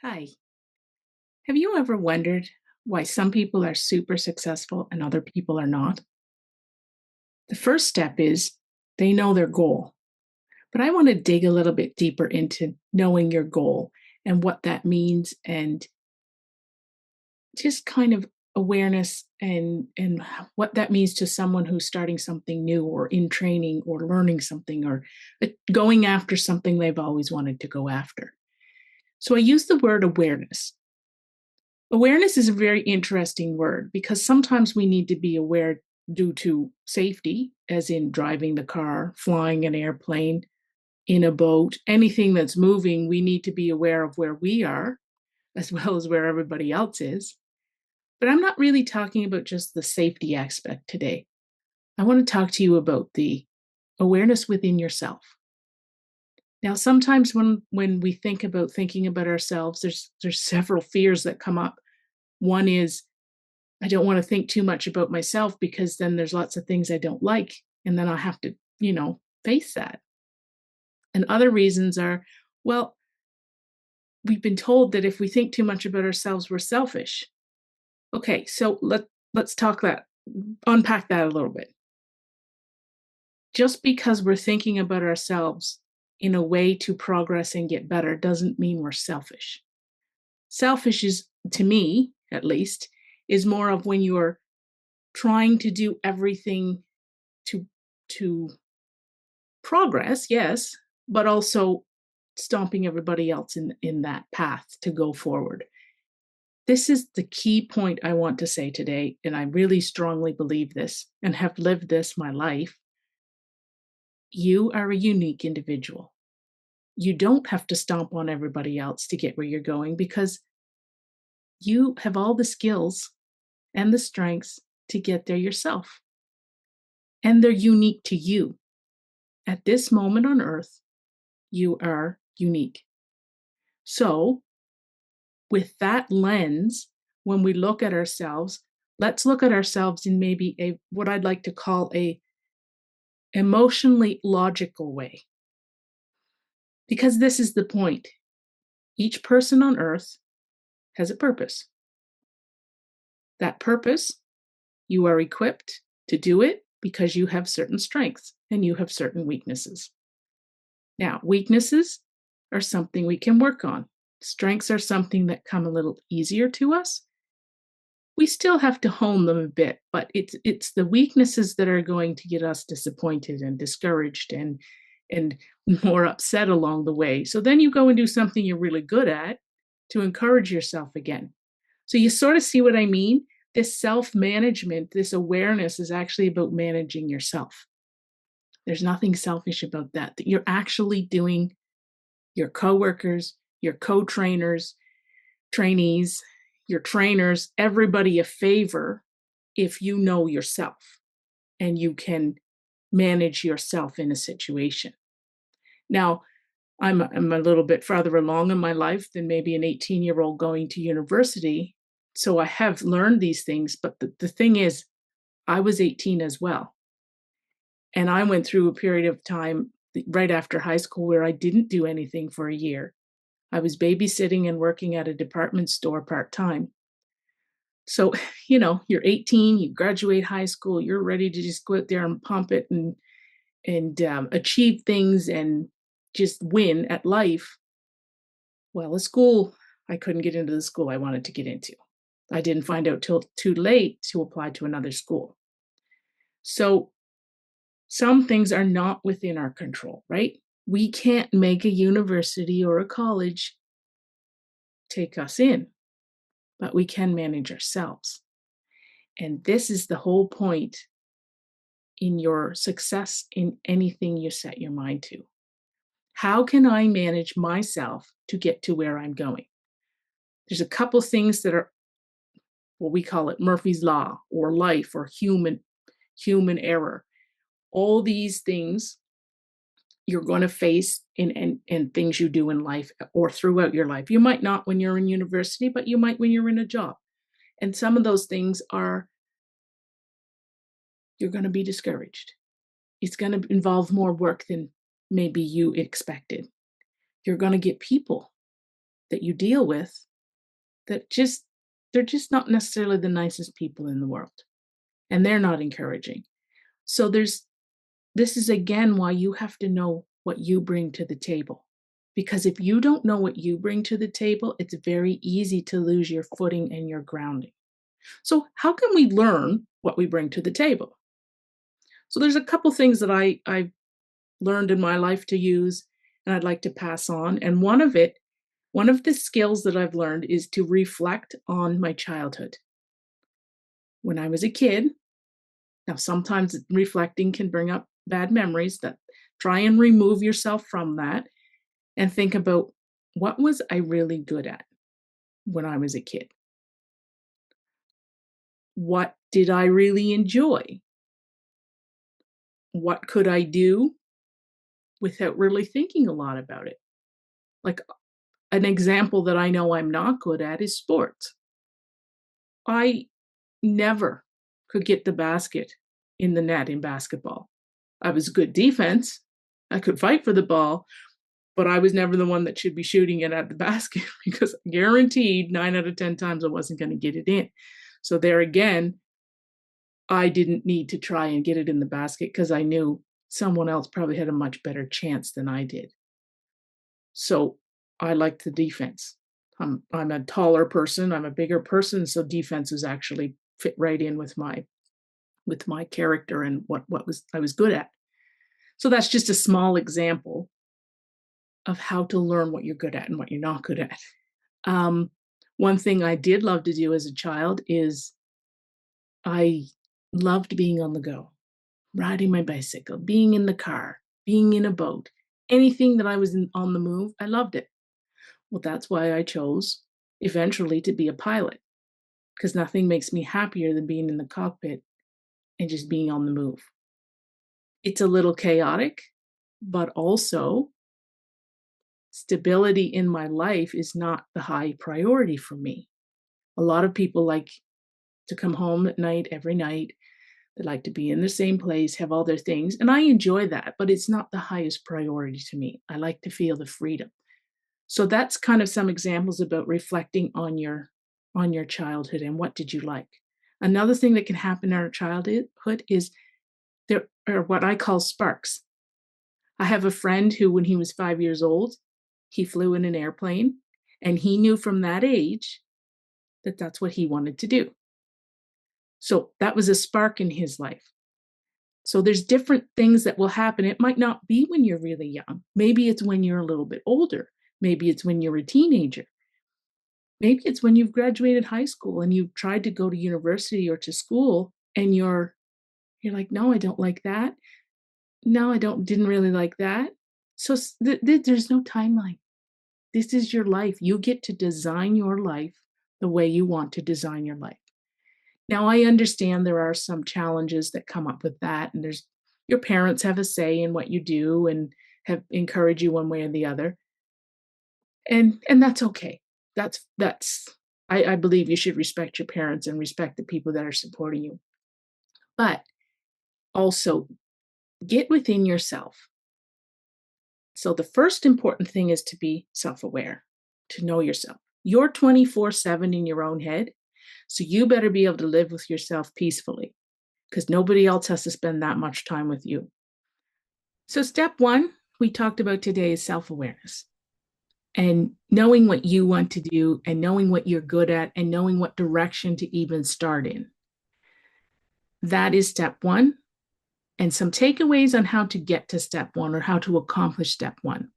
Hi. Have you ever wondered why some people are super successful and other people are not? The first step is they know their goal. But I want to dig a little bit deeper into knowing your goal and what that means and just kind of awareness and what that means to someone who's starting something new or in training or learning something or going after something they've always wanted to go after. So I use the word awareness. Awareness is a very interesting word because sometimes we need to be aware due to safety, as in driving the car, flying an airplane, in a boat, anything that's moving, we need to be aware of where we are as well as where everybody else is. But I'm not really talking about just the safety aspect today. I want to talk to you about the awareness within yourself. Now, sometimes when we think about thinking about ourselves, there's several fears that come up. One is I don't want to think too much about myself because then there's lots of things I don't like. And then I'll have to, face that. And other reasons are, well, we've been told that if we think too much about ourselves, we're selfish. Okay, so let's unpack that a little bit. Just because we're thinking about ourselves in a way to progress and get better doesn't mean we're selfish. Selfish is, to me at least, is more of when you're trying to do everything to to progress, yes, but also stomping everybody else in that path to go forward. This is the key point I want to say today, and I really strongly believe this and have lived this my life. You are a unique individual. You don't have to stomp on everybody else to get where you're going because you have all the skills and the strengths to get there yourself. And they're unique to you. At this moment on earth, you are unique. So, with that lens, when we look at ourselves, let's look at ourselves in maybe a what I'd like to call a emotionally logical way. Because this is the point. Each person on earth has a purpose. That purpose, you are equipped to do it because you have certain strengths and you have certain weaknesses. Now, weaknesses are something we can work on. Strengths are something that come a little easier to us. We still have to hone them a bit, but it's the weaknesses that are going to get us disappointed and discouraged and more upset along the way. So then you go and do something you're really good at to encourage yourself again. So you sort of see what I mean? This self-management, this awareness is actually about managing yourself. There's nothing selfish about that. That you're actually doing your coworkers, your co-trainers, trainees, your trainers, everybody a favor if you know yourself and you can manage yourself in a situation. Now, I'm a little bit farther along in my life than maybe an 18-year-old going to university. So I have learned these things. But the thing is, I was 18 as well. And I went through a period of time right after high school where I didn't do anything for a year. I was babysitting and working at a department store part time. So, you're 18, you graduate high school, you're ready to just go out there and pump it and achieve things and just win at life. Well, a school, I couldn't get into the school I wanted to get into. I didn't find out till too late to apply to another school. So some things are not within our control, right? We can't make a university or a college take us in, but we can manage ourselves. And this is the whole point in your success in anything you set your mind to. How can I manage myself to get to where I'm going? There's a couple things that are what we call it Murphy's Law or life or human error. All these things you're going to face in things you do in life or throughout your life. You might not when you're in university, but you might when you're in a job. And some of those things are you're going to be discouraged. It's going to involve more work than maybe you expected. You're going to get people that you deal with that they're just not necessarily the nicest people in the world, and they're not encouraging. So this is again why you have to know what you bring to the table. Because if you don't know what you bring to the table, it's very easy to lose your footing and your grounding. So, how can we learn what we bring to the table? So, there's a couple things that I learned in my life to use and I'd like to pass on. And one of the skills that I've learned is to reflect on my childhood. When I was a kid, now sometimes reflecting can bring up bad memories that try and remove yourself from that and think about what was I really good at when I was a kid? What did I really enjoy? What could I do without really thinking a lot about it? Like an example that I know I'm not good at is sports. I never could get the basket in the net in basketball. I was good defense. I could fight for the ball, but I was never the one that should be shooting it at the basket because guaranteed 9 out of 10 times I wasn't going to get it in. So there again, I didn't need to try and get it in the basket because I knew someone else probably had a much better chance than I did. So I liked the defense. I'm a taller person, I'm a bigger person, so defense was actually fit right in with my character and what was I was good at. So that's just a small example of how to learn what you're good at and what you're not good at. Um, One thing I did love to do as a child is I loved being on the go, riding my bicycle, being in the car, being in a boat, anything that I was on the move, I loved it. Well, that's why I chose eventually to be a pilot because nothing makes me happier than being in the cockpit and just being on the move. It's a little chaotic, but also stability in my life is not the high priority for me. A lot of people like to come home at night every night. They like to be in the same place, have all their things, and I enjoy that, but it's not the highest priority to me. I like to feel the freedom. So that's kind of some examples about reflecting on your childhood and what did you like. Another thing that can happen in our childhood is there are what I call sparks. I have a friend who, when he was 5 years old, he flew in an airplane and he knew from that age that that's what he wanted to do. So that was a spark in his life. So there's different things that will happen. It might not be when you're really young. Maybe it's when you're a little bit older. Maybe it's when you're a teenager. Maybe it's when you've graduated high school and you've tried to go to university or to school and you're like, no, I don't like that. No, I didn't really like that. So there's no timeline. This is your life. You get to design your life the way you want to design your life. Now, I understand there are some challenges that come up with that, and there's your parents have a say in what you do and have encouraged you one way or the other. And that's okay. That's I believe you should respect your parents and respect the people that are supporting you. But also get within yourself. So the first important thing is to be self-aware, to know yourself. You're 24/7 in your own head, so you better be able to live with yourself peacefully because nobody else has to spend that much time with you. So step 1 we talked about today is self-awareness and knowing what you want to do and knowing what you're good at and knowing what direction to even start in. That is step 1. And some takeaways on how to get to step 1 or how to accomplish step 1.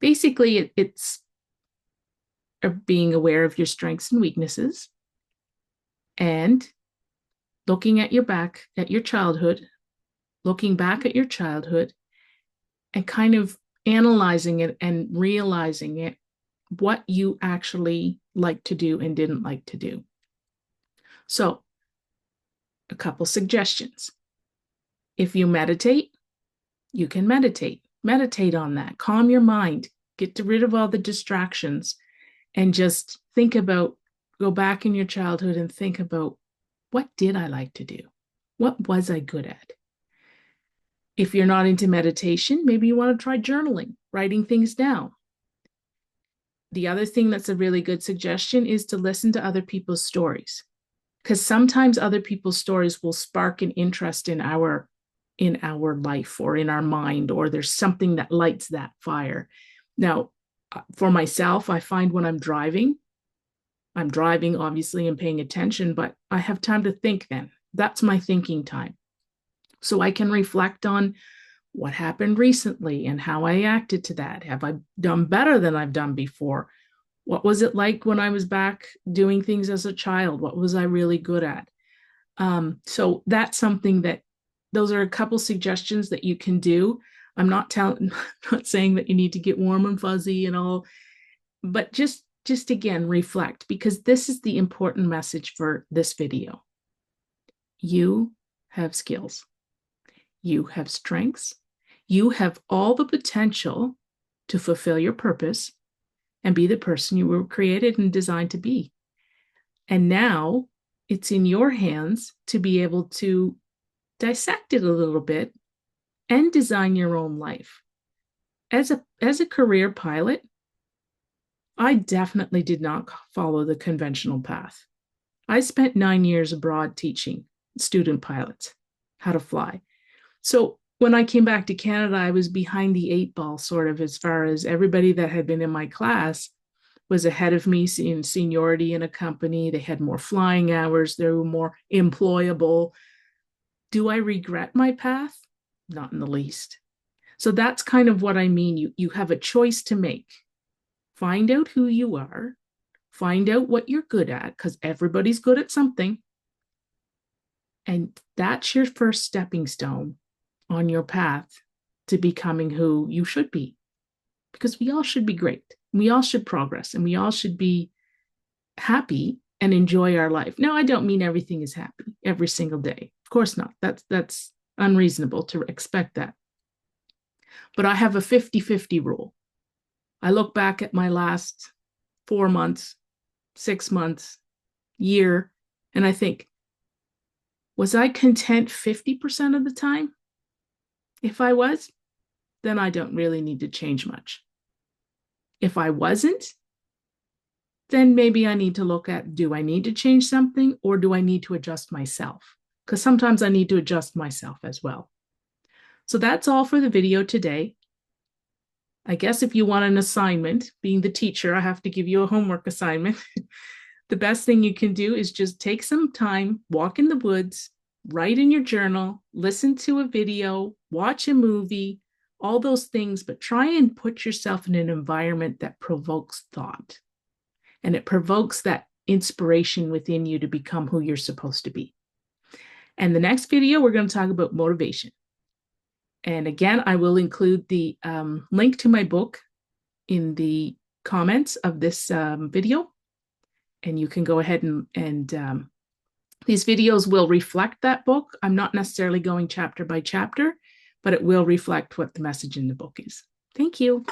Basically, it's being aware of your strengths and weaknesses and looking at your childhood, looking back at your childhood and kind of analyzing it and realizing it, what you actually like to do and didn't like to do. So, a couple suggestions. If you meditate, you can meditate. Meditate on that. Calm your mind. Get rid of all the distractions and just go back in your childhood and think about what did I like to do? What was I good at? If you're not into meditation, maybe you want to try journaling, writing things down. The other thing that's a really good suggestion is to listen to other people's stories, because sometimes other people's stories will spark an interest in our life or in our mind, or there's something that lights that fire. Now, for myself, I find when I'm driving obviously and paying attention, but I have time to think then. That's my thinking time. So I can reflect on what happened recently and how I acted to that. Have I done better than I've done before? What was it like when I was back doing things as a child? What was I really good at? So that's something that, those are a couple suggestions that you can do. I'm not not saying that you need to get warm and fuzzy and all, but just again, reflect, because this is the important message for this video. You have skills. You have strengths. You have all the potential to fulfill your purpose and be the person you were created and designed to be. And now it's in your hands to be able to dissect it a little bit and design your own life. As a career pilot, I definitely did not follow the conventional path. I spent 9 years abroad teaching student pilots how to fly. So when I came back to Canada, I was behind the 8 ball, sort of, as far as everybody that had been in my class was ahead of me in seniority in a company. They had more flying hours. They were more employable. Do I regret my path? Not in the least. So that's kind of what I mean. You have a choice to make. Find out who you are. Find out what you're good at, because everybody's good at something. And that's your first stepping stone on your path to becoming who you should be. Because we all should be great. We all should progress, and we all should be happy and enjoy our life. Now, I don't mean everything is happy every single day. Of course not. That's unreasonable to expect that. But I have a 50-50 rule. I look back at my last 4 months, 6 months, year, and I think, was I content 50% of the time? If I was, then I don't really need to change much. If I wasn't, then maybe I need to look at, do I need to change something, or do I need to adjust myself? Because sometimes I need to adjust myself as well. So that's all for the video today. I guess if you want an assignment, being the teacher, I have to give you a homework assignment. The best thing you can do is just take some time, walk in the woods, write in your journal, listen to a video, watch a movie, all those things, but try and put yourself in an environment that provokes thought. And it provokes that inspiration within you to become who you're supposed to be. And the next video, we're going to talk about motivation. And again, I will include the link to my book in the comments of this video. And you can go ahead and these videos will reflect that book. I'm not necessarily going chapter by chapter, but it will reflect what the message in the book is. Thank you.